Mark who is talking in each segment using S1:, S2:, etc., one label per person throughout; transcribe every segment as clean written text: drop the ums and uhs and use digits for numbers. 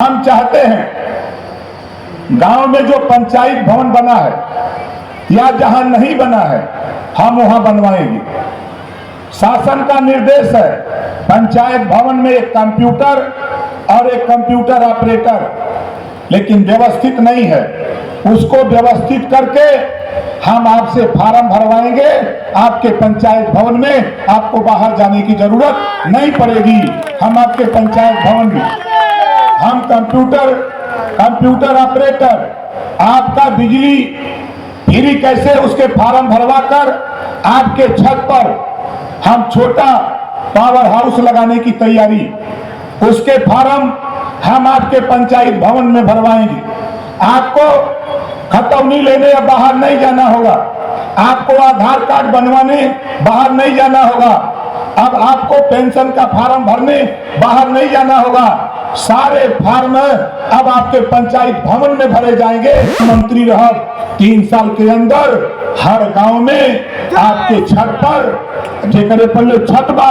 S1: हम चाहते हैं गांव में जो पंचायत भवन बना है या जहां नहीं बना है हम वहां बनवाएंगे। शासन का निर्देश है पंचायत भवन में एक कंप्यूटर और एक कंप्यूटर ऑपरेटर, लेकिन व्यवस्थित नहीं है। उसको व्यवस्थित करके हम आपसे फार्म भरवाएंगे। आपके पंचायत भवन में आपको बाहर जाने की जरूरत नहीं पड़ेगी। हम आपके पंचायत भवन में हम कंप्यूटर ऑपरेटर, आपका बिजली फ्री कैसे उसके फार्म भरवा कर आपके छत पर हम छोटा पावर हाउस लगाने की तैयारी, उसके फार्म हम आपके पंचायत भवन में भरवाएंगे। आपको खतौनी लेने या बाहर नहीं जाना होगा, आपको आधार कार्ड बनवाने बाहर नहीं जाना होगा, अब आपको पेंशन का फार्म भरने बाहर नहीं जाना होगा। सारे फार्म अब आपके पंचायत भवन में भरे जाएंगे। मंत्री रह 3 साल के अंदर हर गांव में आपके छत पर जेकरे पहले छत बा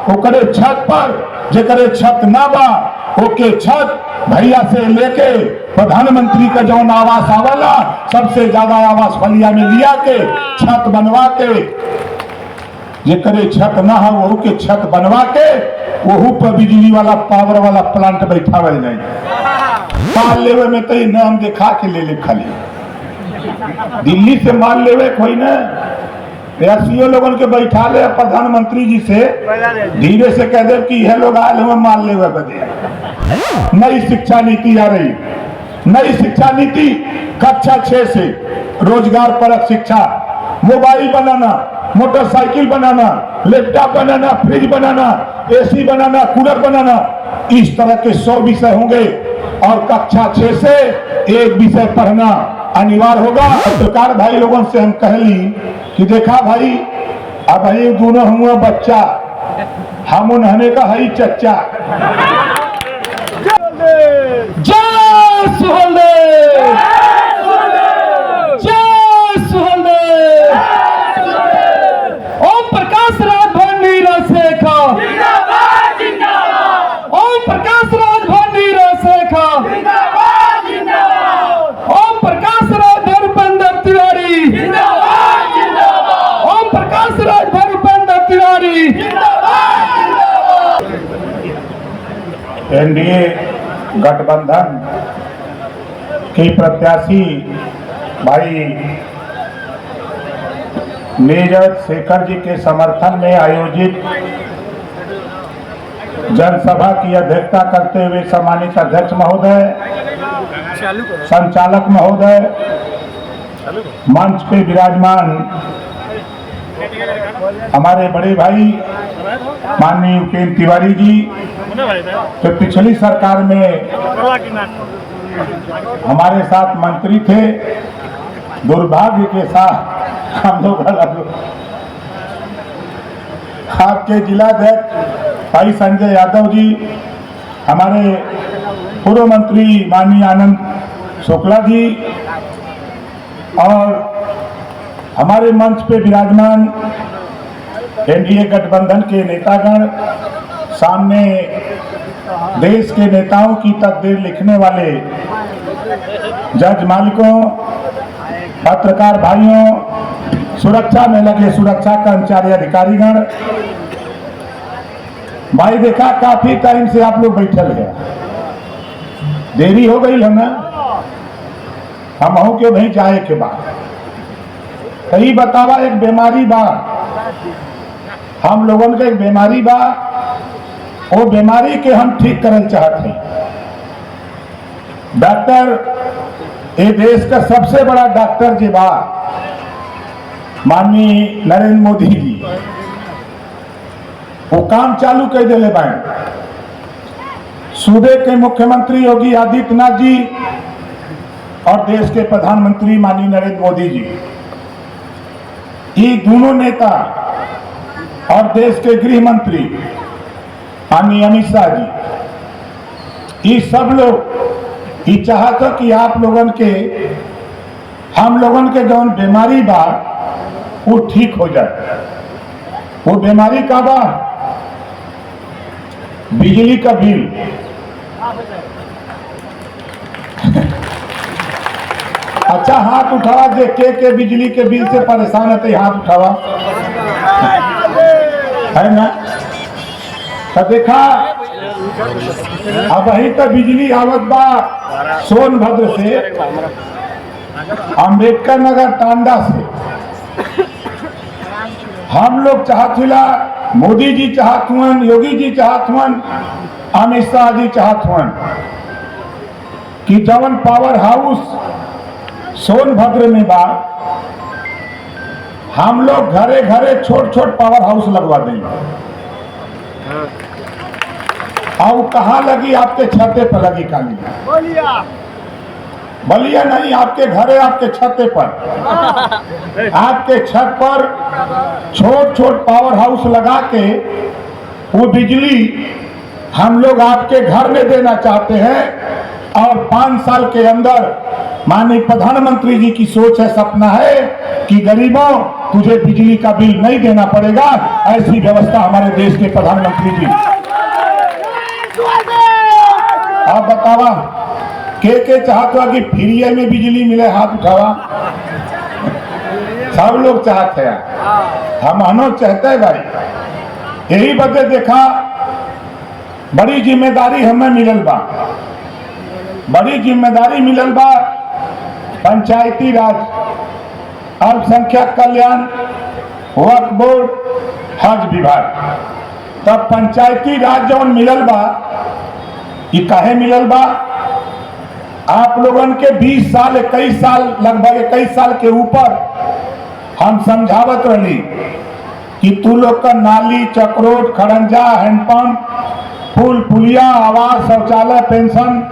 S1: ओकरे छत पर, जेकरे छत ना बा ओके छत भैया से लेके प्रधानमंत्री का जो आवास आवला सबसे ज्यादा आवास फलिया में लिया के छत बनवा के, जेकरे छत ना हो वहू के छत बनवा के वहू पर बिजली वाला पावर वाला प्लांट बैठावल जाए। माल लेवे में तो नाम देखा के ले ले, खाली दिल्ली से माल लेवे कोई ना सीओ लोगन के बैठा ले प्रधानमंत्री जी से धीरे से कह दे कि यह लोग आए हमें माल लेवे बदे। नई शिक्षा नीति आ रही, नई शिक्षा नीति कक्षा 6 से रोजगार परक शिक्षा, मोबाइल बनाना, मोटरसाइकिल बनाना, लैपटॉप बनाना, फ्रिज बनाना, एसी बनाना, कूलर बनाना, इस तरह के 100 विषय होंगे और कक्षा 6 से एक विषय पढ़ना अनिवार्य होगा। पत्रकार भाई लोगों से हम कहली कि देखा भाई अब ये दोनों हुआ बच्चा, हम उन्होंने का है चच्चा। जय सुहेलदेव, जय सुहेलदेव। ओम प्रकाश राजभवन नीरसेखा, ओम प्रकाश राजभवन नीरसेखा, ओम प्रकाश राजभवन उपेंद्र तिवारी, ओम प्रकाश राजभवन उपेंद्र तिवारी। एनडीए गठबंधन के प्रत्याशी भाई नीरज शेखर जी के समर्थन में आयोजित जनसभा की अध्यक्षता करते हुए सम्मानित अध्यक्ष महोदय, संचालक महोदय, मंच पे विराजमान हमारे बड़े भाई माननीय उपेंद्र तिवारी जी, तो पिछली सरकार में हमारे साथ मंत्री थे, दुर्भाग्य के साथ हम लोग अलग। आपके जिलाध्यक्ष भाई संजय यादव जी, हमारे पूर्व मंत्री माननीय आनंद शुक्ला जी और हमारे मंच पे विराजमान एनडीए गठबंधन के नेतागण, सामने देश के नेताओं की तकदीर लिखने वाले जज मालिकों, पत्रकार भाइयों, सुरक्षा में लगे सुरक्षा कर्मचारी अधिकारीगण, भाई देखा काफी टाइम से आप लोग बैठल है, देरी हो गई है ना, हम हो के भाई जाए के बाद कहीं बतावा एक बीमारी बा, हम लोगन के एक बीमारी बा, वो बीमारी के हम ठीक करना चाहते हैं। डॉक्टर ये देश का सबसे बड़ा डॉक्टर जी बा माननीय नरेंद्र मोदी जी, वो काम चालू कर दिले बाएं। सूबे के मुख्यमंत्री योगी आदित्यनाथ जी और देश के प्रधानमंत्री माननीय नरेंद्र मोदी जी, ये दोनों नेता और देश के गृह मंत्री माननीय अमित शाह जी, ये सब लोग ये चाहते कि आप लोगन के हम लोगन के जौन बीमारी बा वो ठीक हो जाए। वो बीमारी का बा बिजली का बिल। अच्छा हाथ उठावा जे के बिजली के बिल से परेशान है तो हाथ उठावा, है ना। तो देखा अब वही तो बिजली आवत बा सोनभद्र से, अम्बेडकर नगर टांडा से। हम लोग चाहतिला, मोदी जी चाहत हुन, योगी जी चाहत हुन, अमित शाह जी चाहत हुन कि जवन पावर हाउस सोनभद्र में बा, हम लोग घरे घरे छोट छोट पावर हाउस लगवा देंगे। और कहाँ लगी? आपके छते पर लगी काली, बलिया नहीं, आपके घरे, आपके छते पर, आपके छत पर छोट छोट पावर हाउस लगा के वो बिजली हम लोग आपके घर में देना चाहते हैं। और 5 साल के अंदर माननीय प्रधानमंत्री जी की सोच है, सपना है कि गरीबों तुझे बिजली का बिल नहीं देना पड़ेगा। ऐसी व्यवस्था हमारे देश के प्रधानमंत्री जी। आप बतावा के चाहता कि फ्री में बिजली मिले? हाथ उठावा। सब लोग चाहते हैं, हम अनो चाहते हैं भाई। यही बदे देखा बड़ी जिम्मेदारी हमें मिलल बा, बड़ी जिम्मेदारी मिलल बा पंचायती राज, अल्पसंख्यक कल्याण, वक्फ बोर्ड, हज विभाग। तब पंचायती राज जौन मिलल बा, ये काहे मिलल बा? आप लोगन के 20 साल 21 साल लगभग 21 साल के ऊपर हम समझावत रही कि तू लोग का नाली, चक्रोट, खड़ंजा, हैंडपंप, पुल पुलिया, आवास, शौचालय, पेंशन,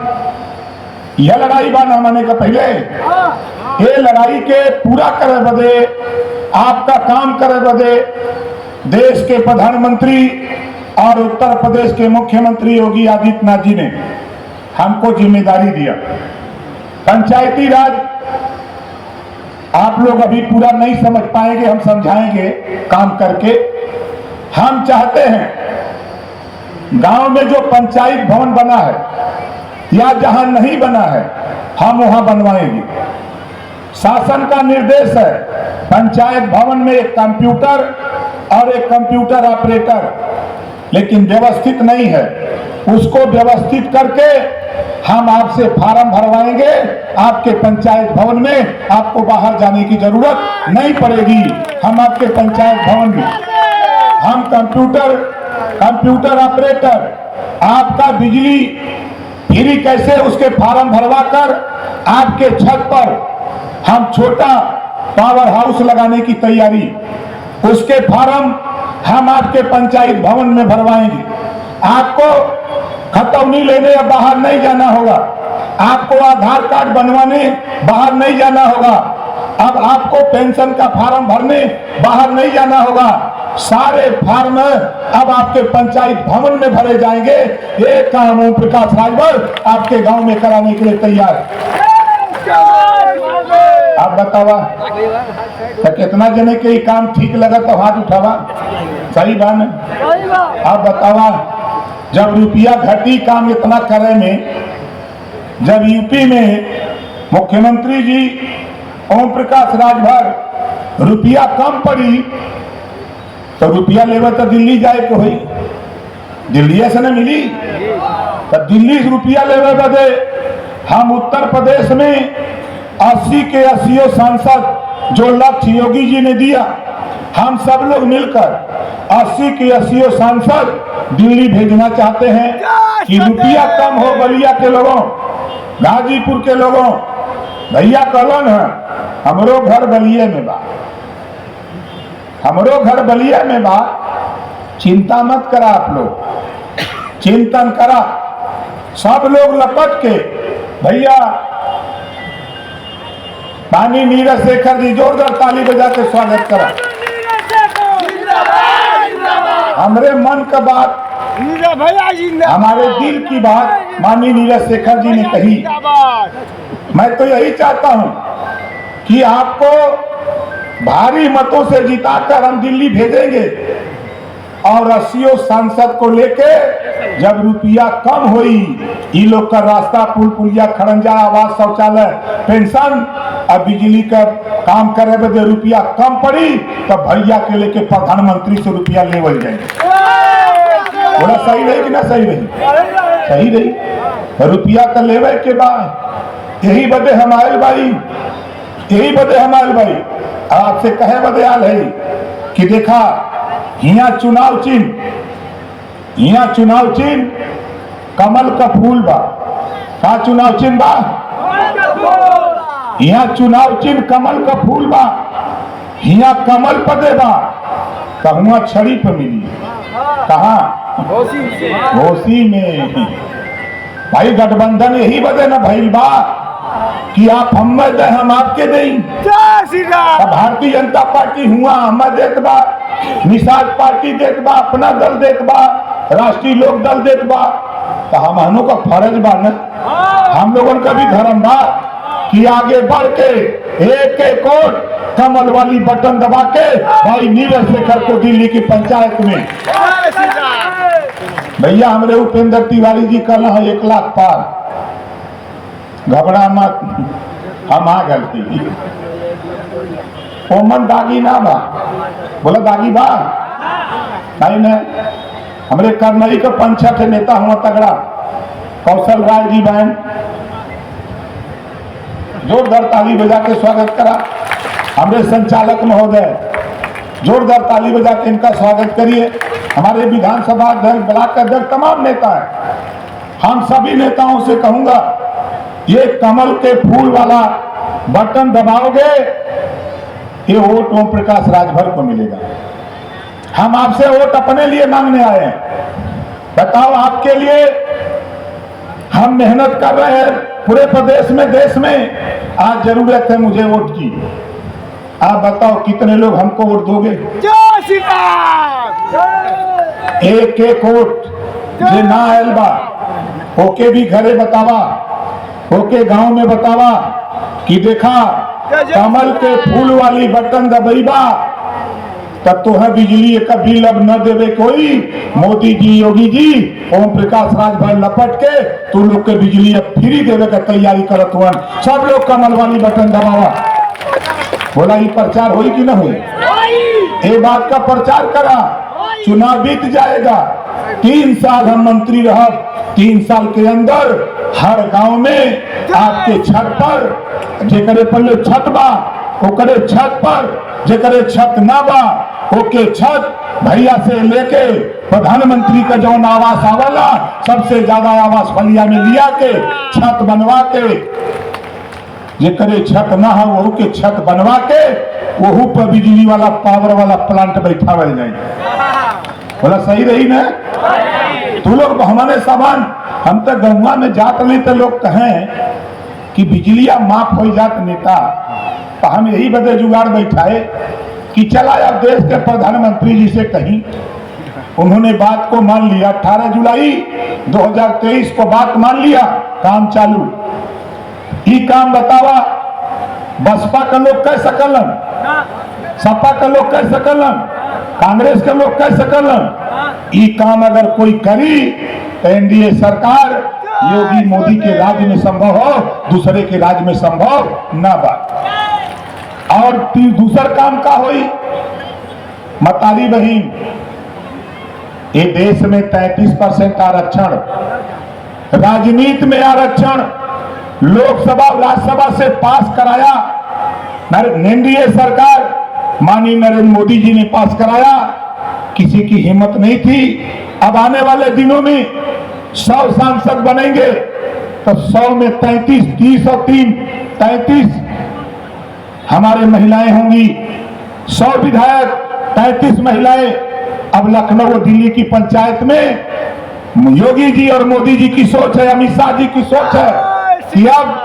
S1: यह लड़ाई बा ना माने का पहले। ये लड़ाई के पूरा करे बदे, आपका काम करे बदे देश के प्रधानमंत्री और उत्तर प्रदेश के मुख्यमंत्री योगी आदित्यनाथ जी ने हमको जिम्मेदारी दिया। पंचायती राज आप लोग अभी पूरा नहीं समझ पाएंगे, हम समझाएंगे काम करके। हम चाहते हैं गांव में जो पंचायत भवन बना है या जहां नहीं बना है, हम वहां बनवाएंगे। शासन का निर्देश है पंचायत भवन में एक कंप्यूटर और एक कंप्यूटर ऑपरेटर, लेकिन व्यवस्थित नहीं है। उसको व्यवस्थित करके हम आपसे फार्म भरवाएंगे। आपके पंचायत भवन में आपको बाहर जाने की जरूरत नहीं पड़ेगी। हम आपके पंचायत भवन में हम कंप्यूटर ऑपरेटर, आपका बिजली फ्री कैसे, उसके फार्म भरवा कर आपके छत पर हम छोटा पावर हाउस लगाने की तैयारी, उसके फार्म हम आपके पंचायत भवन में भरवाएंगे। आपको खतौनी लेने या बाहर नहीं जाना होगा, आपको आधार कार्ड बनवाने बाहर नहीं जाना होगा, अब आपको पेंशन का फार्म भरने बाहर नहीं जाना होगा। सारे फार्म अब आपके पंचायत भवन में भरे जाएंगे। ये काम ओम प्रकाश राजभर आपके गांव में कराने के लिए तैयार है। आप बतावा तो कितना जने के काम ठीक लगा तो हाथ उठावा। सही बात है। आप बतावा जब रुपया घटी काम इतना करे में, जब यूपी में मुख्यमंत्री जी ओम प्रकाश राजभर रुपया कम पड़ी तो रुपया लेवा तो दिल्ली जाए के हुई, दिल्ली से न मिली तो दिल्ली से रुपया लेवे बदे हम उत्तर प्रदेश में 80 के 80 सांसद जो लक्ष्य योगी जी ने दिया, हम सब लोग मिलकर 80 के 80 सांसद दिल्ली भेजना चाहते हैं कि रुपया कम हो। बलिया के लोगों, गाजीपुर के लोगों, भैया कलन है, हमरो घर बलिया में बा, हमरो घर बलिया में बा। चिंता मत करा, आप लोग चिंतन करा, सब लोग लपट के भैया माननीय नीरज शेखर जी जोरदार ताली बजा के स्वागत करा। हमरे मन का बात, हमारे दिल की बात माननीय नीरज शेखर जी ने कही। मैं तो यही चाहता हूं कि आपको भारी मतों से जिताकर हम दिल्ली भेजेंगे और 80 सांसद को लेके जब रुपया कम हुई, ये लोग का रास्ता, पुल पुलिया, खड़ंजा, आवास, शौचालय, पेंशन अब बिजली का काम करे बदे रुपया कम पड़ी तो भैया के लेके प्रधानमंत्री से रुपया लेवल जाएंगे। थोड़ा सही रही कि ना सही रही? सही रही। रुपया का लेवे के बाद यही बदे हम आयल भाई, यही बदे हम आयल भाई आपसे कहे बदे आल है कि देखा यहाँ चुनाव चिन्ह, यहाँ चुनाव चिन्ह कमल का फूल बा। का चुनाव चिन्ह बा? यहाँ चुनाव चिन्ह कमल का फूल बा। यहाँ कमल पदे बा कहूँ छड़ी पे मिली। कहा? घोसी में। भाई गठबंधन यही बदे न भइल बा कि आप हमें दे हम आपके दें। भारतीय जनता पार्टी हुआ हमें देत बा, निषाद पार्टी देत बा, अपना दल देत बा, राष्ट्रीय लोक दल देत बा। तो हमनों का फर्ज बा न, हम लोगों का भी धर्म बा कि आगे बढ़ के एक एक वोट कमल वाली बटन दबा के भाई नीरज शेखर को दिल्ली की पंचायत में। भैया हमारे उपेंद्र तिवारी जी कल है 1 लाख पार, घबरा मत, हम आ गए। ओमन दागी ना बा, बोला दागी बा नहीं न। हमारे करनई का 5-6 नेता हुआ तगड़ा, कौशल राय जी बहन, जोरदार ताली बजा के स्वागत करा। हमारे संचालक महोदय जोरदार ताली बजा के इनका स्वागत करिए। हमारे विधानसभा अध्यक्ष, ब्लॉक अध्यक्ष, तमाम नेता हैं। हम सभी नेताओं से कहूंगा ये कमल के फूल वाला बटन दबाओगे ये वोट ओम प्रकाश राजभर को मिलेगा। हम आपसे वोट अपने लिए मांगने आए हैं। बताओ आपके लिए हम मेहनत कर रहे हैं पूरे प्रदेश में, देश में। आज जरूरत है मुझे वोट की। आप बताओ कितने लोग हमको वोट दोगे? एक एक वोट जे ना आयल बा होके भी घरे बतावा, होके गांव में बतावा कि देखा कमल के फूल वाली बटन दबईबा तब तो है बिजली का बिल अब न देवे कोई। मोदी जी, योगी जी, ओम प्रकाश राजभर लपट के तू लोग के बिजली अब फ्री देवे का तैयारी करत हुआ। सब लोग कमल वाली बटन दबावा। बोला ये प्रचार होई कि न होई? ये बात का प्रचार करा। चुनाव बीत जाएगा, 3 साल हम मंत्री रह, 3 साल के अंदर हर गांव में आपके छत पर जेकरे पहले छत बा ओकरे छत पर, जेकरे छत ना बा ओके छत भैया से लेके प्रधानमंत्री का जो आवास आवाला सबसे ज्यादा आवास फलिया में लिया के छत बनवा के, जेकरे छत ना हो वहू के छत बनवा के वहू पर बिजली वाला पावर वाला प्लांट बैठावल जाए। बोला सही रही ना? तू लोग हमारे सामान हम तो गंगा में जात नहीं तो लोग कहें कि बिजलिया माफ हो जात नेता, तो हम यही बदे जुगाड़ बैठाए कि चला अब देश के प्रधानमंत्री जी से कहीं। उन्होंने बात को मान लिया, 18 जुलाई 2023 को बात मान लिया, काम चालू। ये काम बतावा बसपा का लोग कह सकलन, सपा का लोग कह सकलन, कांग्रेस के लोग कह सकलन। ये काम अगर कोई करी तो एनडीए सरकार योगी मोदी के राज्य में संभव हो, दूसरे के राज्य में संभव ना बा। और दूसरा काम का होई? मतारी बहन, ये देश में 33% आरक्षण, राजनीति में आरक्षण लोकसभा और राज्यसभा से पास कराया एनडीए सरकार, माननीय नरेंद्र मोदी जी ने पास कराया। किसी की हिम्मत नहीं थी। अब आने वाले दिनों में 100 सांसद बनेंगे तो 100 में 33, 30 और 3 33 हमारे महिलाएं होंगी। 100 विधायक, 33 महिलाएं। अब लखनऊ और दिल्ली की पंचायत में योगी जी और मोदी जी की सोच है, अमित शाह जी की सोच है कि अब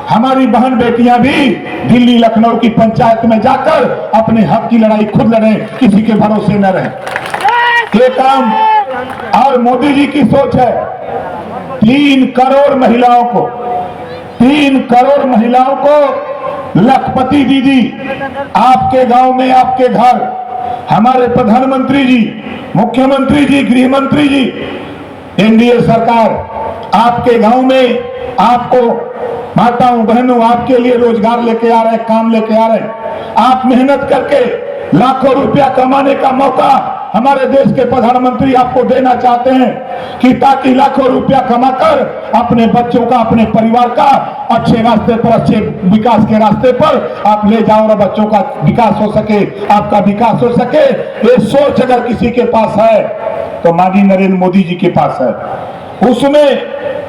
S1: हमारी बहन बेटियां भी दिल्ली लखनऊ की पंचायत में जाकर अपने हक की लड़ाई खुद लड़े, किसी के भरोसे न रहे। ये काम और मोदी जी की सोच है 3 करोड़ महिलाओं को, 3 करोड़ महिलाओं को लखपति दीदी आपके गांव में, आपके घर, हमारे प्रधानमंत्री जी, मुख्यमंत्री जी, गृह मंत्री जी, एनडीए सरकार आपके गांव में आपको माताओं बहनों, आपके लिए रोजगार लेके आ रहे हैं, काम लेके आ रहे हैं। आप मेहनत करके लाखों रुपया कमाने का मौका हमारे देश के प्रधानमंत्री आपको देना चाहते हैं कि ताकि लाखों रुपया कमाकर अपने बच्चों का, अपने परिवार का अच्छे रास्ते पर, अच्छे विकास के रास्ते पर आप ले जाओ और बच्चों का विकास हो सके, आपका विकास हो सके। ये सोच अगर किसी के पास है तो माननीय नरेंद्र मोदी जी के पास है। उसमें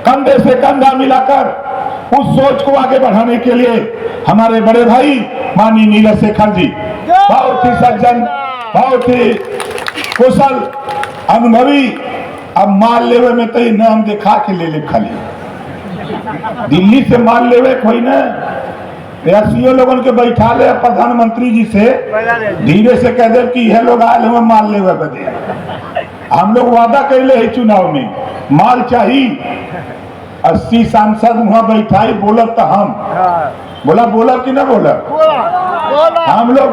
S1: कंधे से कंधा मिलाकर उस सोच को आगे बढ़ाने के लिए हमारे बड़े भाई माननीय नीरज शेखर जी बहुत ही सज्जन, बहुत ही कुशल, अनुभवी। अब माल लेवे में तो नाम दिखा के ले ले, खाली दिल्ली से माल लेवे कोई ना, सीओ लोगन के बैठा ले प्रधानमंत्री जी से धीरे से कह दे कि यह लोग आए हुए माल लेवे बदे। हम लोग वादा कैले है चुनाव में माल चाहिए। 80 सांसद वहां बैठाई, बोलब तो हम बोला कि ना बोला, हम लोग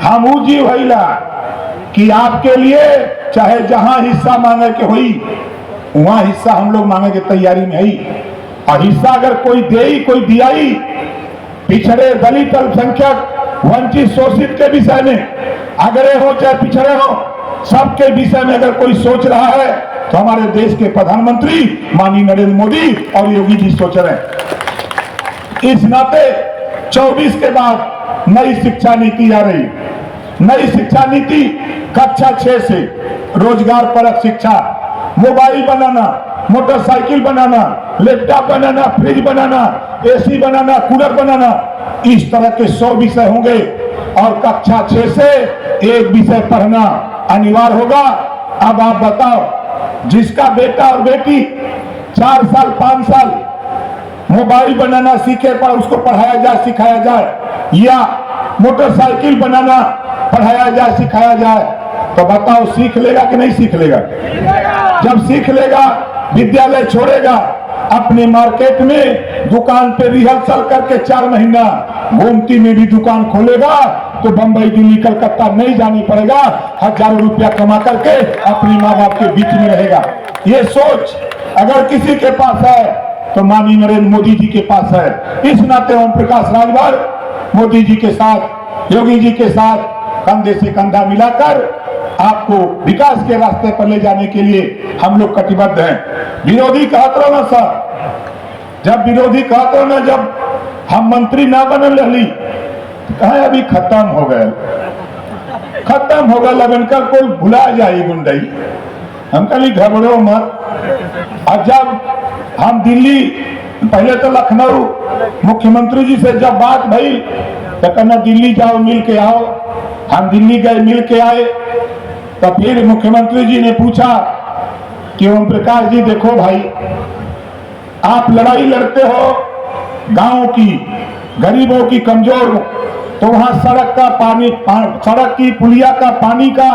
S1: हम जी भैला कि आपके लिए चाहे जहां हिस्सा मांगे के हुई वहां हिस्सा हम लोग मांगे के तैयारी में है। और हिस्सा अगर कोई दे, कोई दिया, पिछड़े, दलित, अल्पसंख्यक, वंचित, शोषित के विषय में अगरे हो चाहे पिछड़े हो, सबके विषय में अगर कोई सोच रहा है तो हमारे देश के प्रधानमंत्री माननीय नरेंद्र मोदी और योगी जी सोच रहे हैं। इस नाते 24 के बाद नई शिक्षा नीति आ रही। नई शिक्षा नीति कक्षा 6 से रोजगार परक शिक्षा, मोबाइल बनाना, मोटरसाइकिल बनाना, लैपटॉप बनाना, फ्रिज बनाना, एसी बनाना, कूलर बनाना, इस तरह के 100 विषय होंगे और कक्षा 6 से एक विषय पढ़ना अनिवार्य होगा। अब आप बताओ, जिसका बेटा और बेटी 4 साल 5 साल मोबाइल बनाना सीखे पर उसको पढ़ाया जाए, सिखाया जाए, या मोटरसाइकिल बनाना पढ़ाया जाए, सिखाया जाए, तो बताओ सीख लेगा कि नहीं सीख लेगा? जब सीख लेगा, विद्यालय छोड़ेगा, अपने मार्केट में दुकान पे रिहर्सल करके 4 महीना गोमती में भी दुकान खोलेगा तो बंबई, दिल्ली, कलकत्ता नहीं जानी पड़ेगा। हजारों रुपया कमा करके अपनी माँ बाप के बीच में रहेगा। ये सोच अगर किसी के पास है तो माननीय नरेंद्र मोदी जी के पास है। इस नाते ओम प्रकाश राजभर मोदी जी के साथ, योगी जी के साथ कंधे से कंधा मिलाकर आपको विकास के रास्ते पर ले जाने के लिए हम लोग कटिबद्ध हैं। विरोधी कहते रहो ना सर, जब विरोधी कहते रहो ना, जब हम मंत्री ना बनल रही कहे अभी खत्म हो गए, खत्म हो गए, अब इनका कोई भुला जाए गुंडई। हम कभी घबरो मत। और जब हम दिल्ली, पहले तो लखनऊ मुख्यमंत्री जी से जब बात भई तो कहना दिल्ली जाओ मिल के आओ। हम दिल्ली गए, मिल के आए, तो फिर मुख्यमंत्री जी ने पूछा कि ओम प्रकाश जी देखो भाई, आप लड़ाई लड़ते हो गांव की, गरीबों की, कमजोर, तो वहां सड़क का पानी, सड़क की, पुलिया का, पानी का,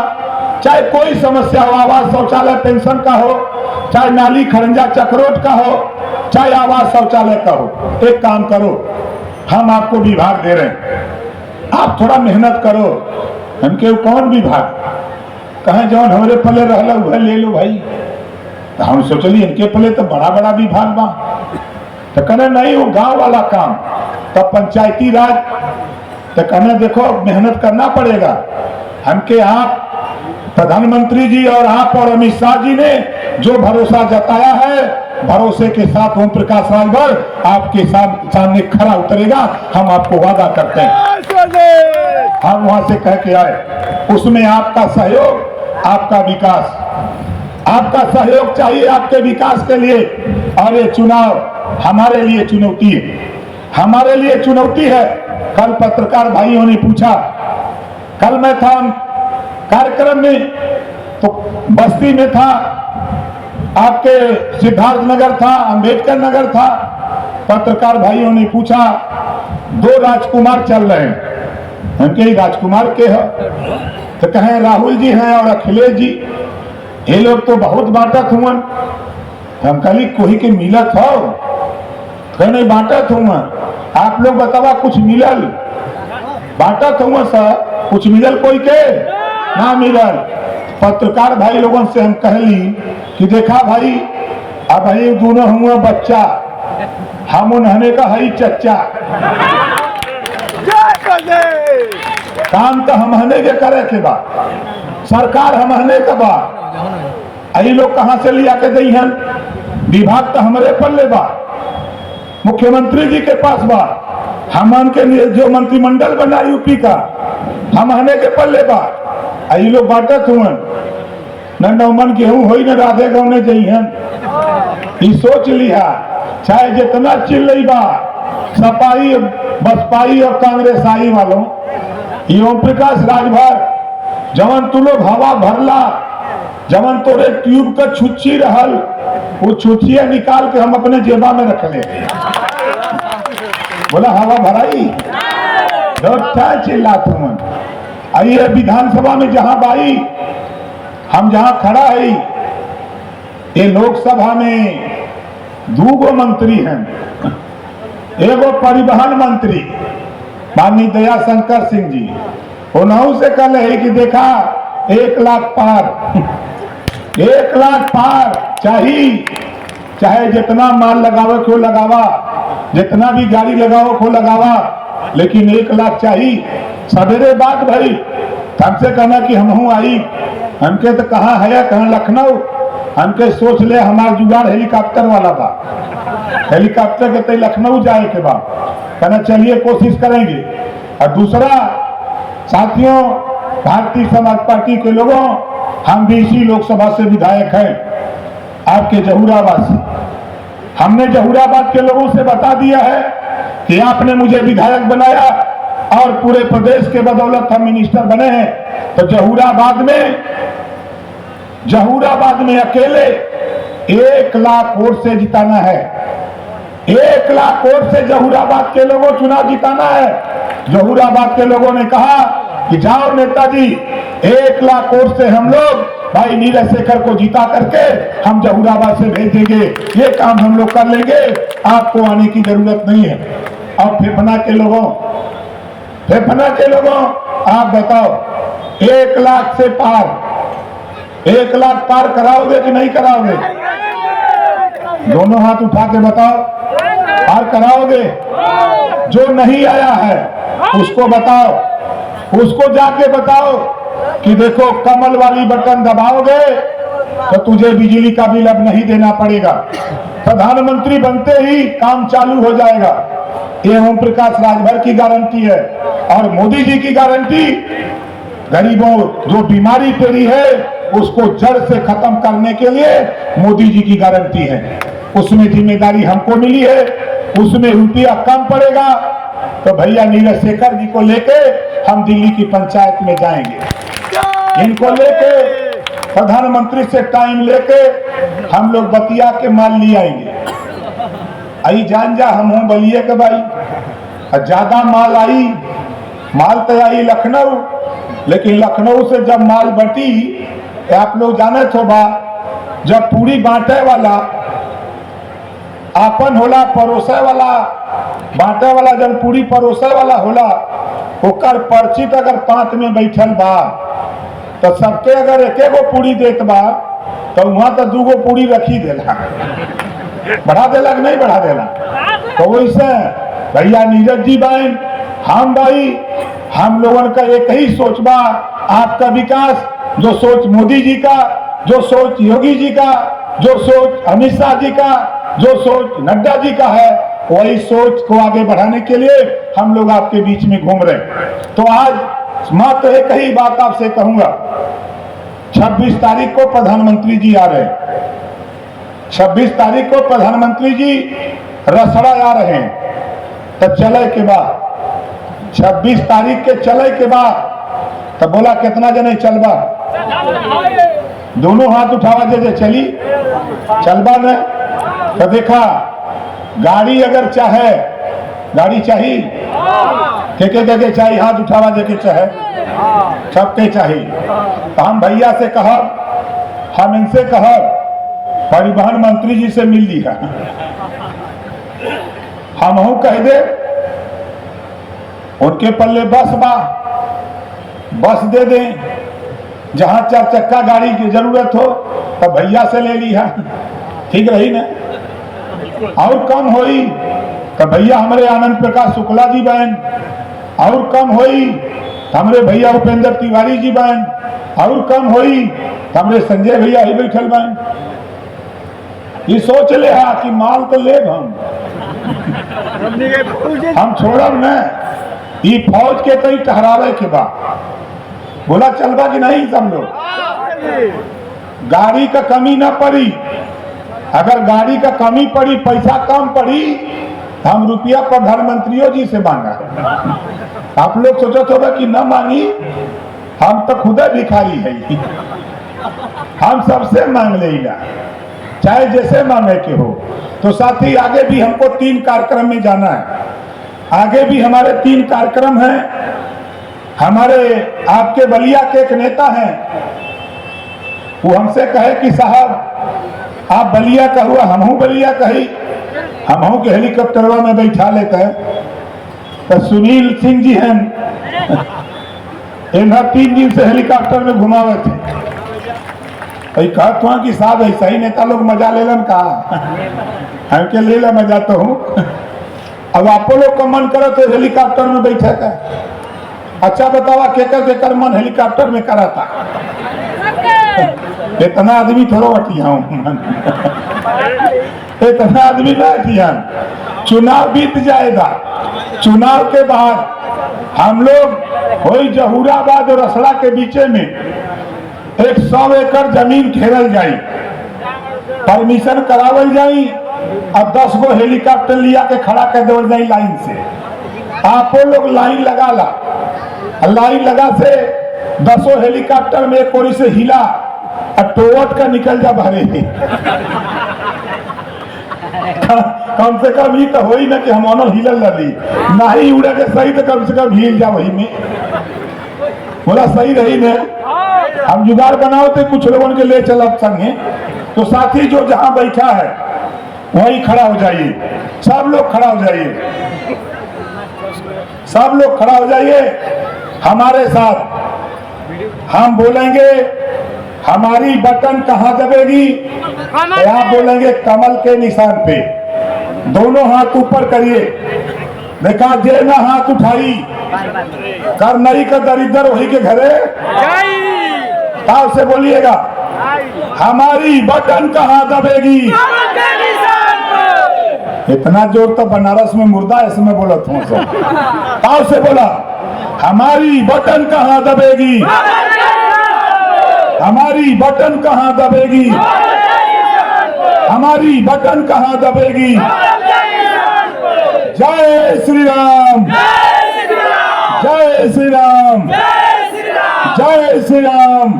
S1: चाहे कोई समस्या हो, आवास शौचालय पेंशन का हो, चाहे नाली खरंजा चक्रोट का हो, चाहे आवास शौचालय का हो, एक काम करो, हम आपको विभाग दे रहे हैं, आप थोड़ा मेहनत करो। हमके कौन विभाग कहे जौन हमारे पले रहला वह ले लो भाई। तो हम सोचली इनके पले तो बड़ा बड़ा विभाग बा, तो कहना नहीं वो गांव वाला काम, तब पंचायती राज, तो कहना देखो मेहनत करना पड़ेगा। हमके आप प्रधानमंत्री जी और आप और अमित शाह जी ने जो भरोसा जताया है, भरोसे के साथ ओम प्रकाश राजभर आपके सामने खरा उतरेगा, हम आपको वादा करते हैं। हम वहां से कह के आए, उसमें आपका सहयोग, आपका विकास, आपका सहयोग चाहिए आपके विकास के लिए। और ये चुनाव हमारे लिए चुनौती है, हमारे लिए चुनौती है। कल पत्रकार भाइयों ने पूछा, कल मैं था कार्यक्रम में, तो बस्ती में था, आपके सिद्धार्थ नगर था, अंबेडकर नगर था। पत्रकार भाइयों ने पूछा 2 राजकुमार चल रहे हैं, हम कहीं राजकुमार के हैं, तो कहें राहुल जी हैं और अखिलेश जी, ये लोग तो बहुत बांटत हुआ। हम कहीं कोई के मिलत हो, कहीं नहीं बांटत हुआ। आप लोग बतावा कुछ मिलल, बांटत हुआ सर, कुछ मिलल कोई के ना मिलल। पत्रकार भाई लोगों से हम कहली कि देखा भाई, अब ये दोनों हुआ बच्चा, हम उन्होंने का हई चच्चा काम तो हमने के करे के बाद सरकार हमने के बाद आई लोग कहां से लिया के दी हैं? विभाग तो हमारे पल्ले बा, मुख्यमंत्री जी के पास बा, हमन के जो मंत्रिमंडल बना यूपी का हमने के पल्ले बा। आई लोग बांटत हुए न नौमन गेहूं हो न राधे गौने जइहन। सोच लिया चाहे जितना चिल्लई बा सपाई बसपाई और कांग्रेसाई वालों ये ओम प्रकाश राजभर जवन तू लोग हवा भरला, जवन तोरे ट्यूब का छुच्छी रहल वो छुच्छिया निकाल के हम अपने जेबा में रख ले। बोला हवा भराई चिल्ला तुम आइए विधानसभा में जहां बाई हम जहां खड़ा है ये लोकसभा में दूगो मंत्री हैं, एगो परिवहन मंत्री माननीय दया शंकर सिंह जी उन्हों से कल है कि देखा 1 लाख पार 1 लाख पार चाहिए, चाहे जितना माल लगावे को लगावा, जितना भी गाड़ी लगाओ को लगावा, लेकिन 1 लाख चाहिए। सवेरे बात भाई हमसे कहना कि हम आई, हमके तो कहाँ है कहाँ लखनऊ, हमके सोच ले हमार जुगाड़ हेलीकॉप्टर वाला बा, हेलीकॉप्टर के तय लखनऊ जाए के बाद कहना चलिए कोशिश करेंगे। और दूसरा साथियों भारतीय समाज पार्टी के लोगों हम भी इसी लोकसभा से विधायक हैं, आपके जहूराबाद से। हमने जहूराबाद के लोगों से बता दिया है कि आपने मुझे विधायक बनाया और पूरे प्रदेश के बदौलत हम मिनिस्टर बने हैं, तो जहूराबाद में अकेले 1 लाख वोट से जिताना है। 1 लाख वोट से जहूराबाद के लोगों चुनाव जिताना है। जहूराबाद के लोगों ने कहा कि जाओ नेताजी 1 लाख वोट से हम लोग भाई नीरज शेखर को जीता करके हम जहूराबाद से भेज देंगे, ये काम हम लोग कर लेंगे, आपको आने की जरूरत नहीं है। अब फेफना के लोगों आप बताओ 1 लाख से पार 1 लाख पार कराओगे कि नहीं कराओगे? दोनों हाथ उठा के बताओ, पार कराओगे? जो नहीं आया है उसको बताओ, उसको जाके बताओ कि देखो कमल वाली बटन दबाओगे तो तुझे बिजली का बिल अब नहीं देना पड़ेगा, प्रधानमंत्री बनते ही काम चालू हो जाएगा। ये ओम प्रकाश राजभर की गारंटी है और मोदी जी की गारंटी। गरीबों जो बीमारी तेरी है उसको जड़ से खत्म करने के लिए मोदी जी की गारंटी है, उसमें जिम्मेदारी हमको मिली है, उसमें रुपया कम पड़ेगा। तो भैया नीरज शेखर जी को लेके हम दिल्ली की पंचायत में जाएंगे, इनको लेके प्रधानमंत्री से टाइम लेके हम लोग बतिया के माल ले आएंगे। आई जान जा हम हूं बलिए के भाई ज्यादा माल आई, माल तो आई लखनऊ, लेकिन लखनऊ से जब माल बटी आप लोग जाने थो बा, जब पूरी बांटे वाला आपन होला परोसे वाला, बांटे वाला जब पूरी परोसे वाला होला ओकर पर्ची तो अगर 5 में बैठल बा तो सबके अगर एक गो पूरी देत बा तो वहां तो 2 गो पूरी रखी देला, बढ़ा देला कि नहीं बढ़ा देला। तो वैसे भैया नीरज जी बाइन हम भाई हम लोगों का एक ही सोच बा, आपका विकास, जो सोच मोदी जी का, जो सोच योगी जी का, जो सोच अमित शाह जी का, जो सोच नड्डा जी का है, वही सोच को आगे बढ़ाने के लिए हम लोग आपके बीच में घूम रहे। तो आज मैं तो एक ही बात आपसे कहूंगा, 26 तारीख को प्रधानमंत्री जी आ रहे हैं, 26 तारीख को प्रधानमंत्री जी रसड़ा आ रहे हैं, तो चले के बाद 26 तारीख के चले के बाद तो बोला कितना जने चलबा, दोनों हाथ उठावा दे चली चलबा न। तो देखा गाड़ी अगर चाहे, गाड़ी चाहिए के चाहिए, हाथ उठावा दे के चाहे सबके चाहिए। तो हम भैया से कहा, हम इनसे कहा परिवहन मंत्री जी से मिल लिया, हम कह दे उनके पल्ले बस बा, बस दे दें, जहां 4 चक्का गाड़ी की जरूरत हो तो भैया से ले लिया, ठीक रही ना, और कम होई तो भैया हमारे आनंद प्रकाश शुक्ला जी बहन और कम होई, हमारे भैया उपेंद्र तिवारी जी बहन और कम होई, हमारे संजय भैया ही बैठल बहन। ये सोच ले कि माल तो ले हम छोड़ब न, ये फौज के कई ठहरावे के बाद बोला चलबा कि नहीं सब लोग। गाड़ी का कमी ना पड़ी, अगर गाड़ी का कमी पड़ी, पैसा कम पड़ी, तो हम रुपया प्रधानमंत्रियों जी से मांगा। आप लोग सोचते होगा कि न मांगी, हम तो खुद भिखारी है, हम सबसे मांग लेगा, चाहे जैसे मांगे के हो। तो साथी आगे भी हमको 3 कार्यक्रम में जाना है, आगे भी हमारे 3 कार्यक्रम हैं। हमारे आपके बलिया के एक नेता हैं, वो हमसे कहे कि साहब आप बलिया का हुआ, हमहू बलिया कही, हमहू के हेलीकॉप्टरवा में बैठा लेते हैं। तो सुनील सिंह जी हैं, इन्हें 3 दिन से हेलीकॉप्टर में घुमावे थे। कहत हुआ कि साहब ऐसा ही नेता लोग मजा ले लन का, हमके ले ला मजा तो हूँ। अब आपो लोग का मन करो तो हेलीकॉप्टर में बैठे का। अच्छा बतावा केकर मन हेलीकॉप्टर में करा था? इतना आदमी थोड़ा हटिया हूँ, इतना आदमी ना हटिया। चुनाव बीत जाएगा, चुनाव के बाद हम लोग वही जहूराबाद और रसड़ा के बीचे में 100 एकड़ जमीन घेरल जाई, परमिशन करावल जाई, अब 10 गो हेलीकॉप्टर लिया के खड़ा कर देवल जाई लाइन से। आपो लोग लाइन लगा ला, लाइन लगा से 10 हेलीकॉप्टर में एक कोरी से हिला और टोवट का निकल जा भरे। कम से कम ही तो हो ही ना कि हम हिलल रही, ना ही उड़े के सही तो कम से कम हिल जा वही में। बोला सही रही ने, हम जुगाड़ बनाओ तो कुछ लोगों के ले चल संगे। तो साथी जो जहां बैठा है वहीं खड़ा हो जाइए, सब लोग खड़ा हो जाइए, सब लोग खड़ा हो जाइए हमारे साथ। हम बोलेंगे हमारी बटन कहां दबेगी, आप बोलेंगे कमल के निशान पे। दोनों हाथ ऊपर करिए, देखा जे ना हाथ उठाई कर नहीं का दरिद्र वही के घरे। ताव से बोलिएगा हमारी बटन कहां दबेगी। इतना जोर तो बनारस में मुर्दा इसमें बोला था। ताव से बोला हमारी बटन कहां दबेगी, हमारी बटन कहां दबेगी, हमारी बटन कहां दबेगी। जय श्री राम, जय श्री राम, जय श्री राम,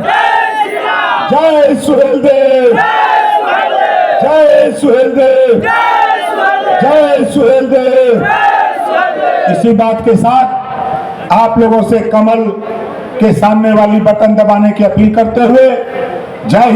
S1: जय सुहेलदेव, जय सुहेलदेव, जय सुहेलदेव। इसी बात के साथ आप लोगों से कमल के सामने वाली बटन दबाने की अपील करते हुए जय